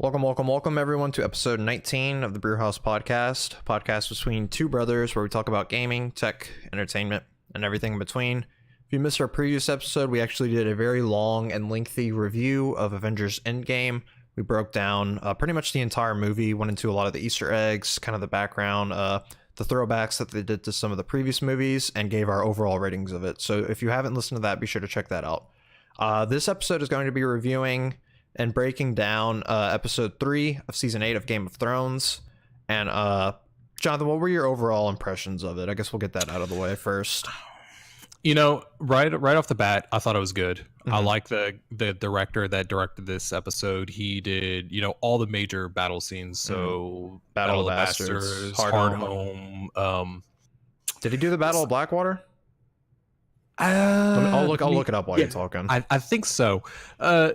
Welcome, everyone, to episode 19 of the Brewhouse podcast between two brothers where we talk about gaming, tech, entertainment, and everything in between. If you missed our previous episode, we actually did a very long and lengthy review of Avengers Endgame. We broke down pretty much the entire movie, went into a lot of the Easter eggs, kind of the background, the throwbacks that they did to some of the previous movies, and gave our overall ratings of it. So if you haven't listened to that, be sure to check that out. This episode is going to be reviewing and breaking down episode 3 of season 8 of Game of Thrones. And Jonathan, what were your overall impressions of it? I guess we'll get that out of the way first. You know, right off the bat, I thought it was good. Mm-hmm. I like the director that directed this episode. He did, all the major battle scenes. So Battle of the Bastards, Hard Home. Did he do the Battle of Blackwater? I'll look it up while you're talking. I think so.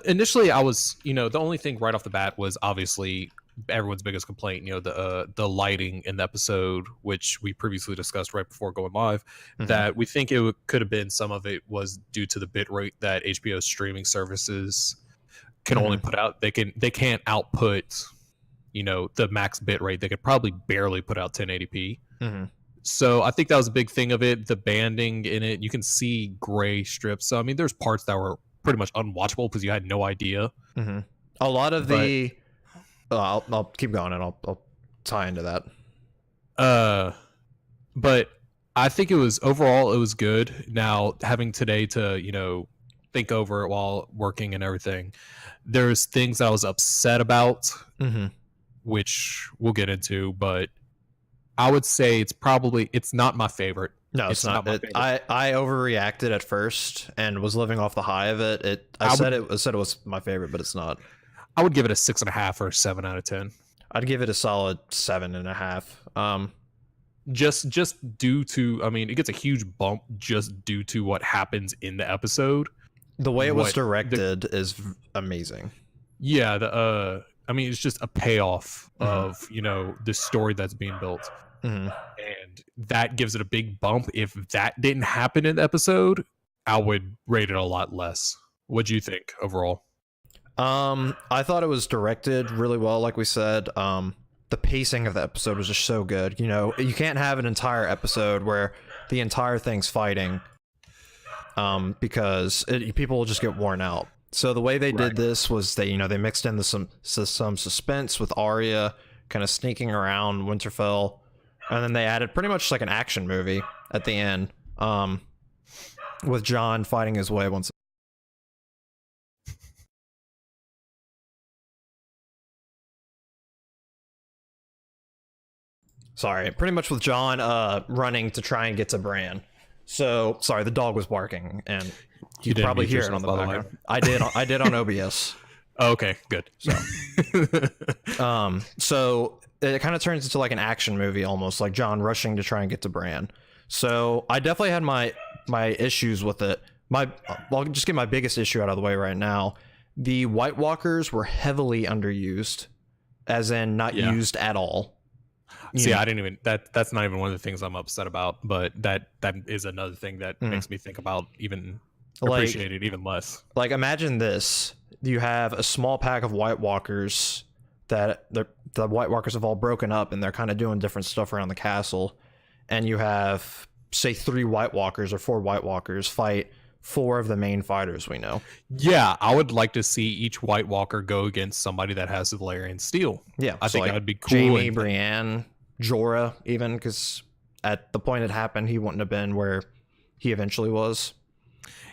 Initially, I was, the only thing right off the bat was obviously everyone's biggest complaint, the lighting in the episode, which we previously discussed right before going live, that we think could have been some of it was due to the bit rate that HBO streaming services can only put out. They can't output, the max bit rate. They could probably barely put out 1080p. So I think that was a big thing of it. The banding in it, you can see gray strips. So I mean, there's parts that were pretty much unwatchable because you had no idea. A lot of I'll keep going and I'll tie into that. But I think it was good. Now having today to think over it while working and everything, there's things I was upset about, which we'll get into, but I would say it's not my favorite. No, it's not. I overreacted at first and was living off the high of it. I said it was my favorite, but it's not. I would give it a 6.5 or a 7 out of 10. I'd give it a solid 7.5. Just due to, it gets a huge bump just due to what happens in the episode. The way it was directed is amazing. Yeah, it's just a payoff of the story that's being built. And that gives it a big bump. If that didn't happen in the episode, I would rate it a lot less. What do you think overall? I thought it was directed really well, like we said. The pacing of the episode was just so good. You can't have an entire episode where the entire thing's fighting, because people will just get worn out. So the way they did this was they mixed in some suspense with Arya kind of sneaking around Winterfell, and then they added pretty much like an action movie at the end, with Jon fighting his way once. Sorry, pretty much with Jon running to try and get to Bran. So sorry, the dog was barking, and you could probably hear it on the background. I did on OBS. Oh, okay, good. So it kind of turns into like an action movie, almost like Jon rushing to try and get to Bran. So I definitely had my issues with it. I'll just get my biggest issue out of the way right now. The White Walkers were heavily underused, as in not used at all. See, I didn't even that's not even one of the things I'm upset about, but that is another thing that makes me think about even appreciate it even less. Like, imagine this: you have a small pack of White Walkers that the White Walkers have all broken up and they're kind of doing different stuff around the castle, and you have, say, 3 White Walkers or 4 White Walkers fight 4 of the main fighters we know. Yeah, I would like to see each White Walker go against somebody that has the Valyrian steel. Yeah, I think that would be cool. Jaime, Brienne, Jorah, even, because at the point it happened, he wouldn't have been where he eventually was.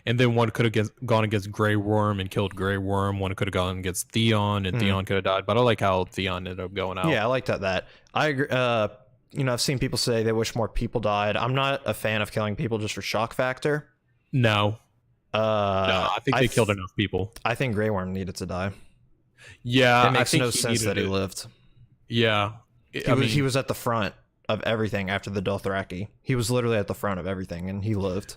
And then one could have gone against Grey Worm and killed Grey Worm. One could have gone against Theon, and Theon could have died. But I like how Theon ended up going out. Yeah, I liked that. I agree. I've seen people say they wish more people died. I'm not a fan of killing people just for shock factor. No. No, I think they killed enough people. I think Grey Worm needed to die. Yeah, it makes no sense that he lived. Yeah. He was at the front of everything after the Dothraki. He was literally at the front of everything, and he lived.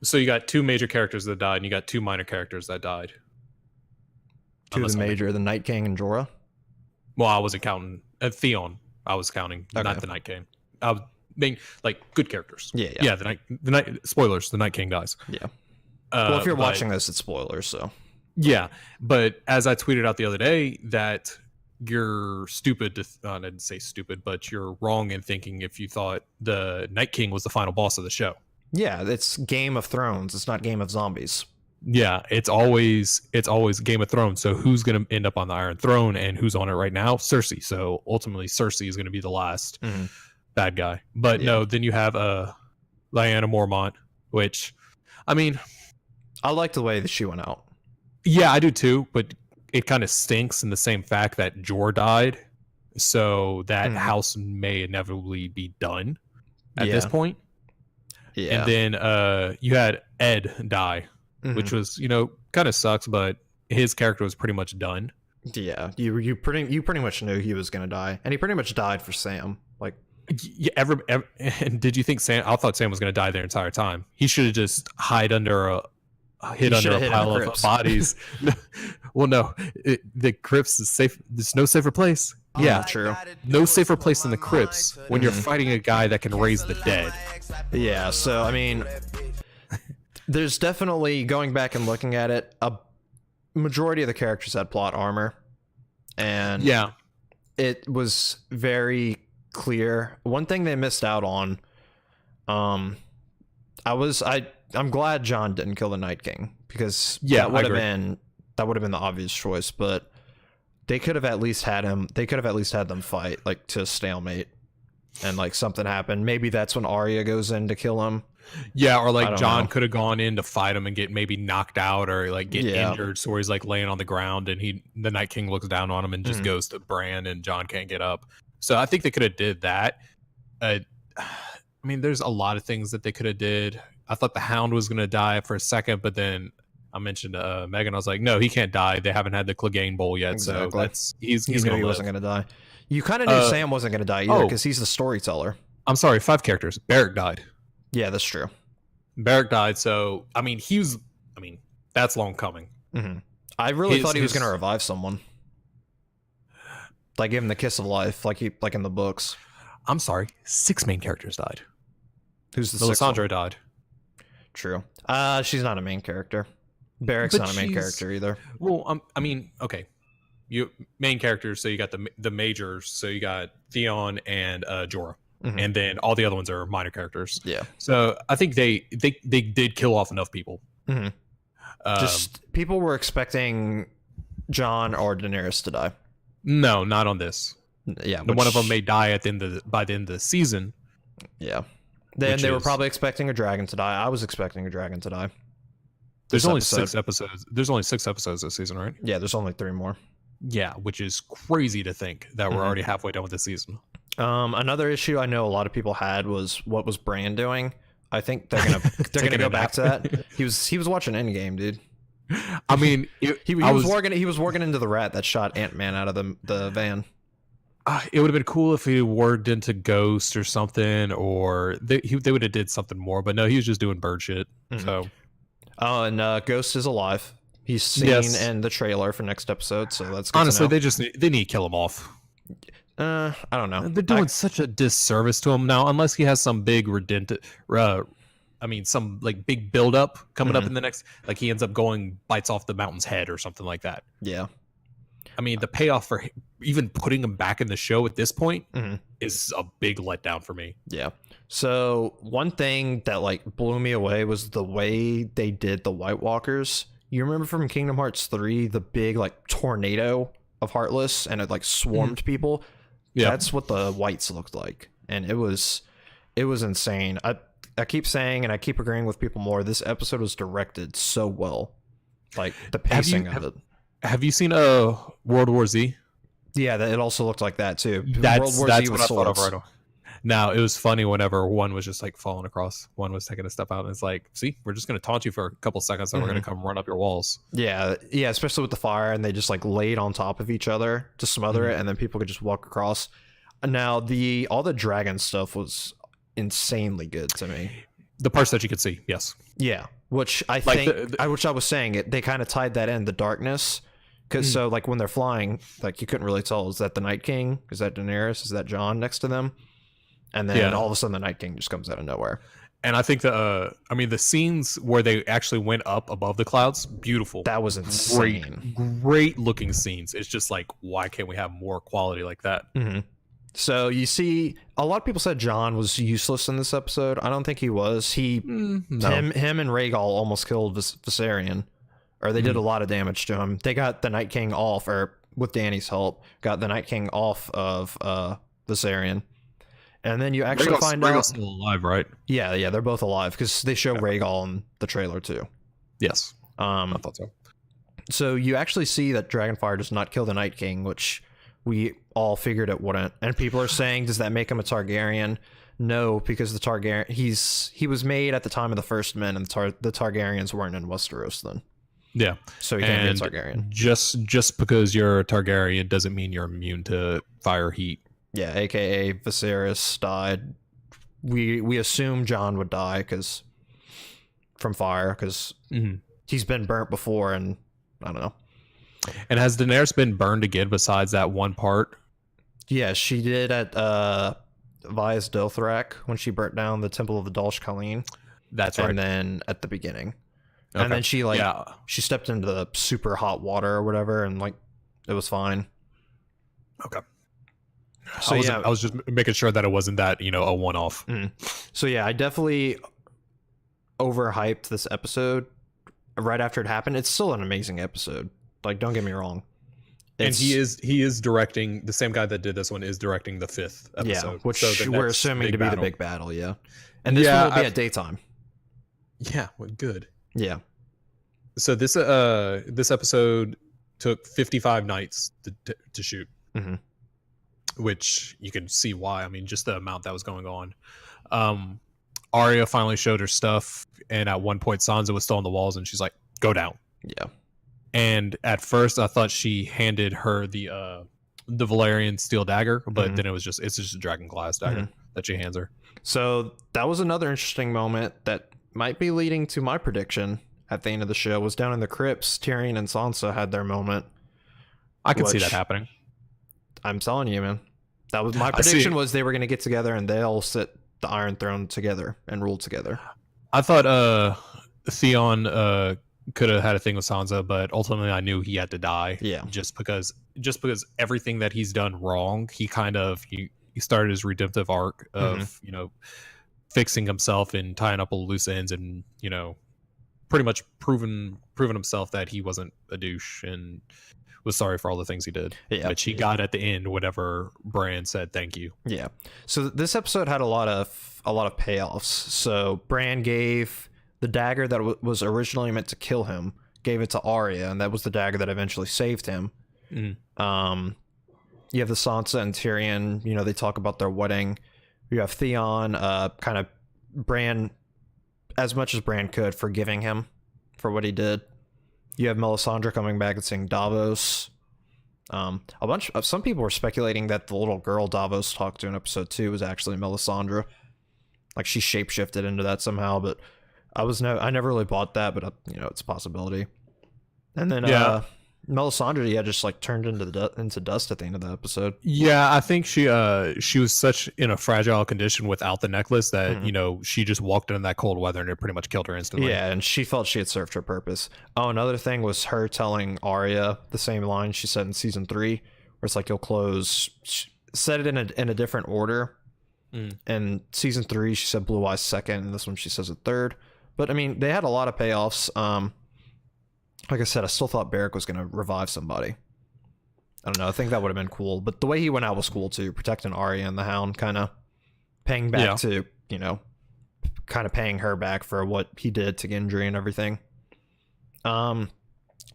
So you got 2 major characters that died, and you got 2 minor characters that died. 2 the major, the Night King and Jorah? Well, I wasn't counting Theon. I was counting, not the Night King. I was being good characters. Yeah. The night. Spoilers: the Night King dies. Yeah. Well, if you're watching this, it's spoilers. So. Yeah, but as I tweeted out the other day, that you're stupid to I didn't say stupid, but you're wrong in thinking if you thought the Night King was the final boss of the show. Yeah, it's Game of Thrones. It's not Game of Zombies. Yeah, it's always Game of Thrones. So who's going to end up on the Iron Throne, and who's on it right now? Cersei. So ultimately, Cersei is going to be the last bad guy. But no, then you have Lyanna Mormont, which, I mean, I like the way that she went out. Yeah, I do too. But it kind of stinks in the same fact that Jor died, so that house may inevitably be done at this point. Yeah, and then you had Ed die. Which was, kind of sucks, but his character was pretty much done. Yeah, you pretty much knew he was gonna die, and he pretty much died for Sam. Like, yeah, and did you think Sam? I thought Sam was gonna die their entire time. He should have just hid under a pile of bodies. Well, no, the crypts is safe. There's no safer place. Yeah, true. No safer place than the crypts when you're fighting a guy that can raise the dead. Yeah, so I mean, there's definitely, going back and looking at it, a majority of the characters had plot armor, and yeah, it was very clear. One thing they missed out on, I'm glad Jon didn't kill the Night King, because that would have been the obvious choice, but they could have at least had him. They could have at least had them fight, like, to stalemate, and like something happened. Maybe that's when Arya goes in to kill him. Yeah, or like Jon could have gone in to fight him and get maybe knocked out or like get injured, so he's like laying on the ground and the Night King looks down on him and just goes to Bran and Jon can't get up. So I think they could have did that. I mean, there's a lot of things that they could have did. I thought the Hound was going to die for a second, but then I mentioned Megan. I was like, no, he can't die. They haven't had the Clegane Bowl yet, so he's he wasn't going to die. You kind of knew Sam wasn't going to die either because he's the storyteller. I'm sorry, 5 characters. Beric died. Yeah, that's true. Beric died, so I mean, that's long coming. I really thought he was going to revive someone, like give him the kiss of life, like in the books. I'm sorry, 6 main characters died. Who's the Melisandre died. True. She's not a main character. Beric's not a main character either. Well, I mean, okay, you main characters. So you got the majors. So you got Theon and Jorah. And then all the other ones are minor characters. Yeah. So I think they did kill off enough people. Just people were expecting Jon or Daenerys to die. No, not on this. Yeah. One of them may die by the end of the season. Yeah. Then they were probably expecting a dragon to die. I was expecting a dragon to die. There's only 6 episodes. There's only 6 episodes this season, right? Yeah, there's only 3 more. Yeah, which is crazy to think that we're already halfway done with the season. Another issue I know a lot of people had was what was Bran doing. I think they're gonna go back to that. He was watching Endgame, dude. I mean, he was working into the rat that shot Ant-Man out of the van. It would have been cool if he worked into Ghost or something, or they would have did something more. But no, he was just doing bird shit. So, and Ghost is alive. He's seen in the trailer for next episode, so that's good. Honestly, they need to kill him off. I don't know. They're doing such a disservice to him now, unless he has some big some like big build up coming up in the next, like he ends up bites off the mountain's head or something like that. Yeah. I mean, the payoff for even putting him back in the show at this point is a big letdown for me. Yeah. So one thing that like blew me away was the way they did the White Walkers. You remember from Kingdom Hearts 3, the big like tornado of Heartless, and it like swarmed people. Yeah, that's what the Whites looked like, and it was insane. I keep saying, and I keep agreeing with people more, this episode was directed so well, like the pacing of it. Have you seen World War Z? Yeah, it also looked like that too. That's what I thought of right away. Now, it was funny whenever one was just like falling across, one was taking a step out, and it's like, see, we're just going to taunt you for a couple seconds, and we're going to come run up your walls. Yeah, especially with the fire, and they just like laid on top of each other to smother it, and then people could just walk across. Now, all the dragon stuff was insanely good to me. The parts that you could see, yes. Yeah, which I think, which I was saying, they kind of tied that in, the darkness. Because so like when they're flying, like you couldn't really tell, is that the Night King? Is that Daenerys? Is that Jon next to them? And then all of a sudden the Night King just comes out of nowhere. And I think the scenes where they actually went up above the clouds, beautiful. That was insane. Great looking scenes. It's just like, why can't we have more quality like that? Mm-hmm. So you see, a lot of people said John was useless in this episode. I don't think he was. Him and Rhaegal almost killed Viserion, or they did a lot of damage to him. They got the Night King off, or with Dany's help, got the Night King off of Viserion. And then you actually find out Rhaegal's still alive, right? Yeah, they're both alive because they show Rhaegal in the trailer too. Yes, I thought so. So you actually see that Dragonfire does not kill the Night King, which we all figured it wouldn't. And people are saying, does that make him a Targaryen? No, because the Targaryen he was made at the time of the First Men, and the Targaryens weren't in Westeros then. Yeah, so he can't be a Targaryen. Just because you're a Targaryen doesn't mean you're immune to fire, heat. Yeah, aka Viserys died. We assume Jon would die from fire, because he's been burnt before, and I don't know. And has Daenerys been burned again besides that one part? Yeah, she did at Vias Dothrak when she burnt down the Temple of the Dalsh Khaleen. That's right. And then at the beginning. Okay. And then she she stepped into the super hot water or whatever, and it was fine. Okay. So I was just making sure that it wasn't that, a one-off. So yeah, I definitely overhyped this episode right after it happened. It's still an amazing episode. Don't get me wrong. And he is directing, the same guy that did this one is directing the 5th episode. Yeah, which we're assuming to be the big battle, yeah. And this one will be at daytime. Yeah, well, good. Yeah. So this episode took 55 nights to shoot. Mm-hmm. Which you can see why. I mean, just the amount that was going on. Arya finally showed her stuff, and at one point Sansa was still on the walls, and she's like, "Go down." Yeah. And at first, I thought she handed her the Valyrian steel dagger, but then it's just a dragon glass dagger that she hands her. So that was another interesting moment that might be leading to my prediction at the end of the show. Was down in the crypts, Tyrion and Sansa had their moment. I could see that happening. I'm telling you, man. That was my prediction. Was they were going to get together and they'll sit the Iron Throne together and rule together. I thought Theon could have had a thing with Sansa, but ultimately I knew he had to die. Yeah. Just because everything that he's done wrong, he started his redemptive arc of fixing himself and tying up all the loose ends, and pretty much proven himself that he wasn't a douche and was sorry for all the things he did, which he got at the end whenever Bran said thank you. Yeah. So this episode had a lot of payoffs. So Bran gave the dagger that was originally meant to kill him, gave it to Arya, and that was the dagger that eventually saved him. You have the Sansa and Tyrion, they talk about their wedding. You have Theon kind of Bran, as much as Bran could, forgiving him for what he did. You have Melisandre coming back and saying Davos. Some people were speculating that the little girl Davos talked to in episode 2 was actually Melisandre. She shapeshifted into that somehow, but I never really bought that, but it's a possibility. And then Melisandre, just turned into dust at the end of the episode. Yeah, I think she was such in a fragile condition without the necklace that she just walked in that cold weather and it pretty much killed her instantly. Yeah, and she felt she had served her purpose. Oh, another thing was her telling Arya the same line she said in season 3, where it's you'll close. She said it in a different order. In season 3, she said Blue Eyes second, and this one she says it third. But I mean, they had a lot of payoffs. Like I said, I still thought Beric was going to revive somebody. I don't know. I think that would have been cool. But the way he went out was cool too, protecting Arya and the Hound, kind of paying back to, kind of paying her back for what he did to Gendry and everything. So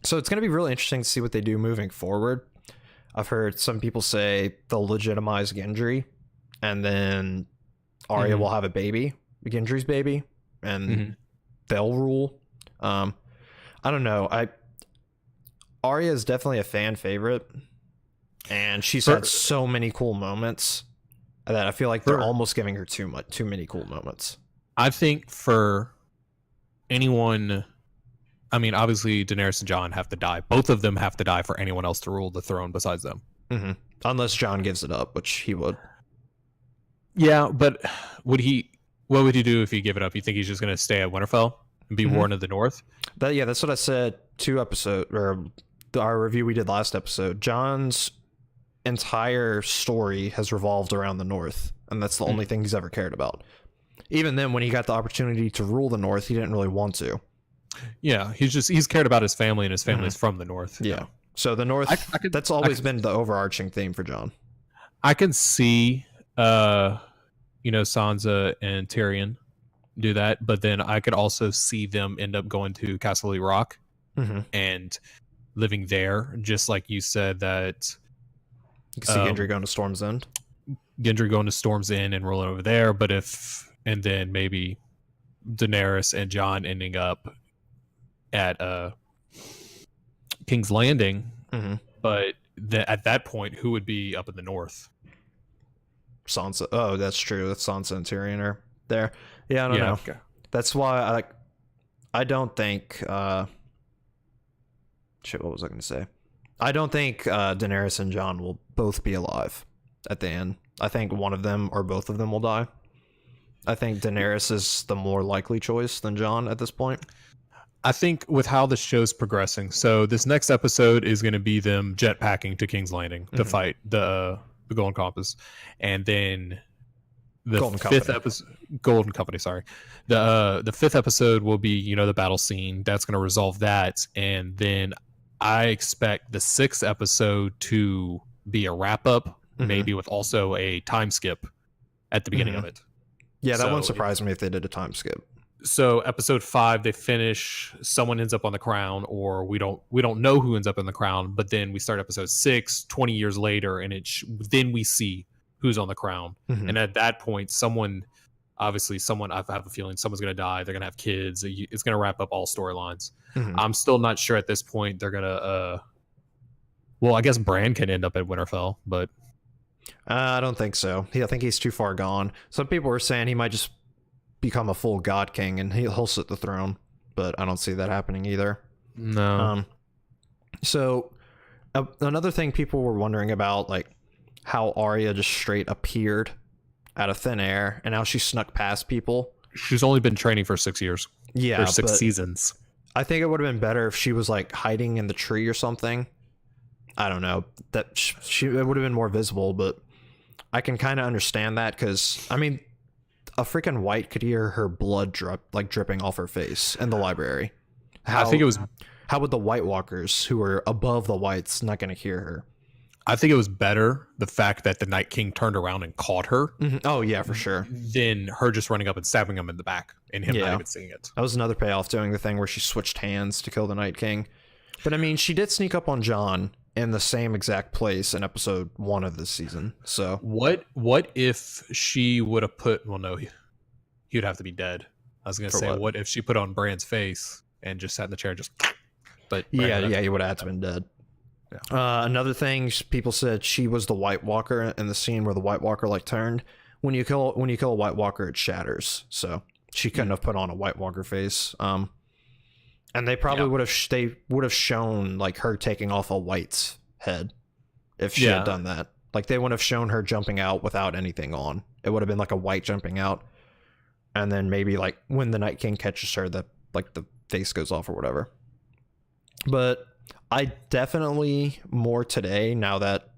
it's going to be really interesting to see what they do moving forward. I've heard some people say they'll legitimize Gendry, and then Arya will have a baby, Gendry's baby, and they'll rule. I don't know. Arya is definitely a fan favorite, and she's had so many cool moments that I feel like they're almost giving her too many cool moments. I think for anyone, I mean, obviously Daenerys and Jon have to die. Both of them have to die for anyone else to rule the throne besides them. Unless Jon gives it up, which he would. Yeah, but would he What would you do if you give it up? You think he's just going to stay at Winterfell and be Warden of the North? That's what I said 2 episodes, or our review we did last episode. John's entire story has revolved around the North, and that's the only thing he's ever cared about. Even then, when he got the opportunity to rule the North, he didn't really want to. Yeah, he's cared about his family, and his family's from the North. Yeah. So the North, that's always been the overarching theme for John. I can see, Sansa and Tyrion do that, but then I could also see them end up going to Castle Rock and living there, just like you said that. You can see Gendry going to Storm's End. Gendry going to Storm's End and rolling over there, and then maybe Daenerys and Jon ending up at King's Landing. But at that point, who would be up in the North? Sansa. Oh, that's true. That's Sansa and Tyrion are there. Yeah, I don't know. Okay. That's why I don't think. Shit, what was I going to say? I don't think Daenerys and Jon will both be alive at the end. I think one of them or both of them will die. I think Daenerys is the more likely choice than Jon at this point. I think with how the show's progressing, so this next episode is going to be them jetpacking to King's Landing to fight the Golden Compass, and then the Golden Company. Sorry, the fifth episode will be the battle scene. That's going to resolve that, and then I expect the 6th episode to be a wrap up, maybe with also a time skip at the beginning of it. Yeah, that wouldn't surprise me if they did a time skip. So episode 5, they finish. Someone ends up on the crown, or we don't know who ends up in the crown. But then we start episode 6, 20 years later, and then we see who's on the crown. And at that point, someone I have a feeling someone's going to die. They're going to have kids. It's going to wrap up all storylines. I'm still not sure at this point they're going to. Well, I guess Bran can end up at Winterfell, but I don't think so. I think he's too far gone. Some people were saying he might just become a full God King and he'll sit the throne, but I don't see that happening either. No. So another thing people were wondering about, like how Arya just straight appeared out of thin air and how she snuck past people. She's only been training for 6 years. Yeah, or 6 seasons. I think it would have been better if she was like hiding in the tree or something. I don't know, that it would have been more visible, but I can kind of understand that because I mean, a freaking White could hear her blood dripping off her face in the library. I think it was. How would the White Walkers, who are above the Whites, not going to hear her? I think it was better the fact that the Night King turned around and caught her. Oh yeah, for sure. Than her just running up and stabbing him in the back and him not even seeing it. That was another payoff, doing the thing where she switched hands to kill the Night King. But I mean, she did sneak up on Jon in the same exact place in episode 1 of this season. So what if she would have put? Well, no, he would have to be dead. I was gonna say, what if she put on Bran's face and just sat in the chair, and just? But yeah, he would have had to been dead. Yeah. Another thing, people said she was the White Walker in the scene where the White Walker turned. When you kill a White Walker, it shatters. So she couldn't have put on a White Walker face. And they probably would have shown her taking off a White's head if she had done that. They would have shown her jumping out without anything on. It would have been a White jumping out, and then maybe when the Night King catches her, the face goes off or whatever. But I definitely more today, now that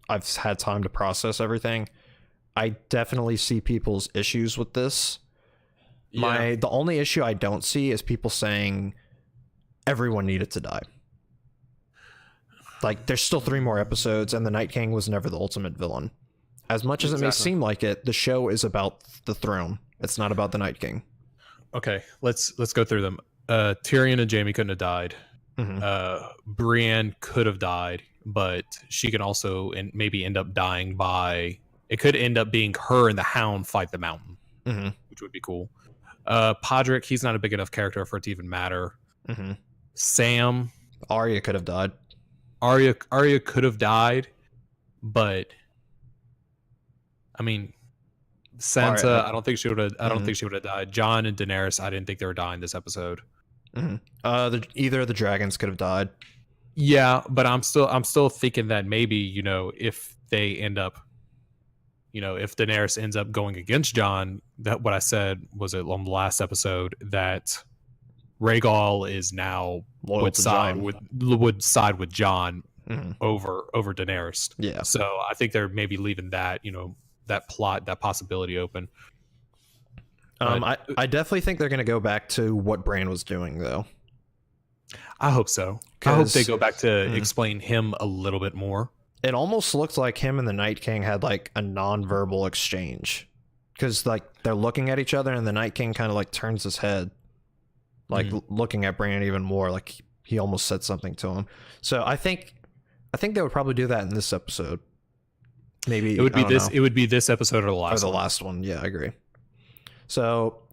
I've had time to process everything, I definitely see people's issues with this. The only issue I don't see is people saying everyone needed to die. There's still 3 more episodes, and the Night King was never the ultimate villain. As much as it may seem like it, the show is about the throne. It's not about the Night King. Okay, let's go through them. Tyrion and Jaime couldn't have died. Brienne could have died, but she can also maybe end up dying by. It could end up being her and the Hound fight the Mountain, which would be cool. Podrick, he's not a big enough character for it to even matter. Sam, Arya could have died. Arya could have died, but I mean, Sansa, I don't think she would have. I don't think she would have died. Jon and Daenerys, I didn't think they were dying this episode. Either of the dragons could have died. Yeah, but I'm still thinking that maybe if they end up, if Daenerys ends up going against Jon, that what I said was it on the last episode that Rhaegal is now Loyal would to side Jon. would side with Jon hmm over Daenerys. Yeah. So I think they're maybe leaving that that plot, that possibility open. I definitely think they're going to go back to what Bran was doing, though. I hope so. I hope they 'Cause- go back to explain him a little bit more. It almost looked like him and the Night King had like a non-verbal exchange, because like they're looking at each other, and the Night King kind of like turns his head, like looking at Bran even more, like he almost said something to him. So I think they would probably do that in this episode. Maybe It would I be don't this. know. It would be this episode or the Or last. the one. last one. Yeah, I agree. So,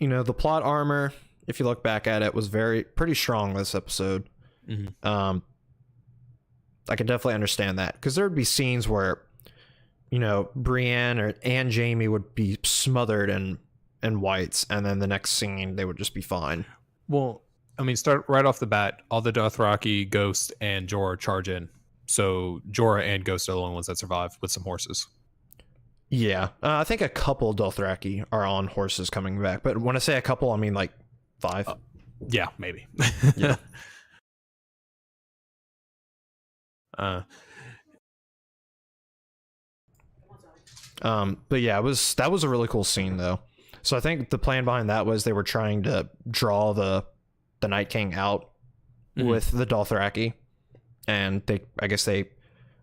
the plot armor, if you look back at it, was pretty strong this episode. Mhm. I can definitely understand that, because there would be scenes where, Brienne and Jaime would be smothered in whites, and then the next scene they would just be fine. Well, I mean, start right off the bat. All the Dothraki, Ghost, and Jorah charge in. So Jorah and Ghost are the only ones that survive with some horses. Yeah, I think a couple Dothraki are on horses coming back, but when I say a couple, I mean like 5. Yeah, maybe. Yeah. But yeah, that was a really cool scene though. So I think the plan behind that was they were trying to draw the Night King out with the Dothraki, and I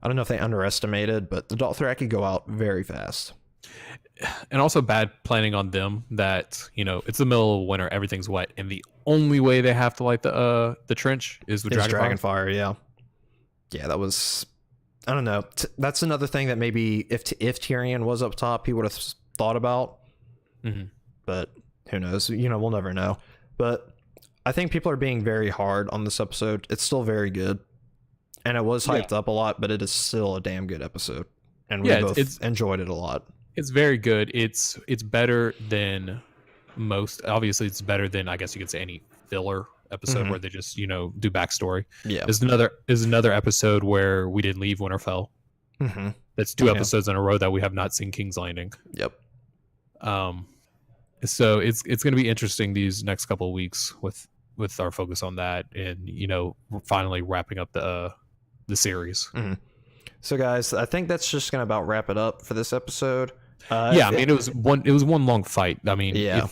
don't know if they underestimated, but the Dothraki go out very fast. And also bad planning on them that it's the middle of winter, everything's wet, and the only way they have to light the trench is with It's Dragonfire. Dragonfire, yeah, that was, I don't know. That's another thing that maybe if Tyrion was up top, he would have thought about. But who knows? We'll never know. But I think people are being very hard on this episode. It's still very good, and it was hyped up a lot, but it is still a damn good episode, and we both enjoyed it a lot. It's very good. It's better than most. Obviously, it's better than, I guess you could say, any filler episode where they just do backstory. Yeah, There's another episode where we didn't leave Winterfell. That's 2 episodes in a row that we have not seen King's Landing. Yep. So it's going to be interesting these next couple of weeks with our focus on that, and finally wrapping up the series. So guys, I think that's just gonna about wrap it up for this episode. I mean, it was one long fight. I mean,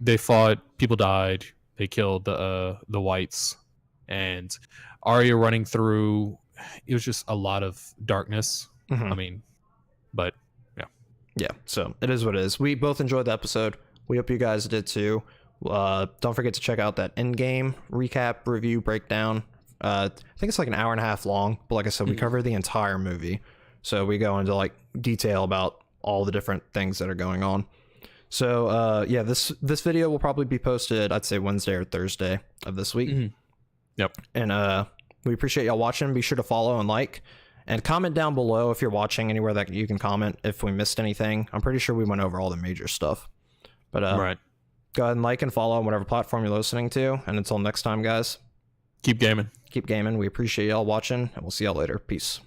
they fought, people died, they killed the whites, and Arya running through. It was just a lot of darkness. I mean, but yeah. So it is what it is. We both enjoyed the episode. We hope you guys did too. Don't forget to check out that in-game recap, review, breakdown. I think it's like an hour and a half long, but like I said, we cover the entire movie, so we go into like detail about all the different things that are going on. So yeah, this video will probably be posted, I'd say Wednesday or Thursday of this week. Yep. And we appreciate y'all watching. Be sure to follow and like, and comment down below if you're watching anywhere that you can comment if we missed anything. I'm pretty sure we went over all the major stuff, but right. Go ahead and like and follow on whatever platform you're listening to, and until next time, guys, Keep gaming. keep gaming. We appreciate y'all watching, and we'll see y'all later. Peace.